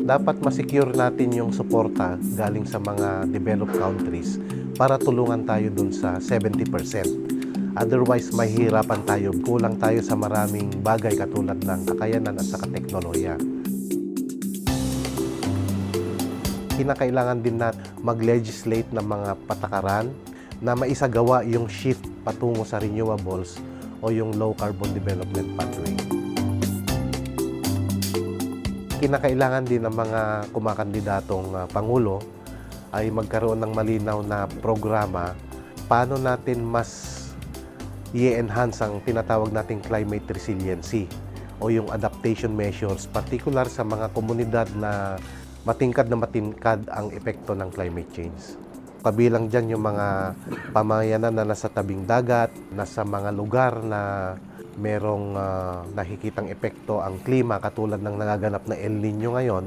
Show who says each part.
Speaker 1: dapat ma-secure natin yung suporta galing sa mga developed countries para tulungan tayo dun sa 70%. Otherwise, mahihirapan tayo, kulang tayo sa maraming bagay katulad ng kakayanan at saka teknolohiya. Kinakailangan din natin mag-legislate ng mga patakaran na maisagawa yung shift patungo sa renewables o yung low carbon development pathway. Kinakailangan din ng mga kumakandidatong Pangulo ay magkaroon ng malinaw na programa paano natin mas i-enhance ang tinatawag nating climate resiliency o yung adaptation measures, particular sa mga komunidad na matingkad ang epekto ng climate change. Kabilang dyan yung mga pamayanan na nasa tabing dagat, nasa mga lugar na merong nakikitang epekto ang klima katulad ng nagaganap na El Nino ngayon.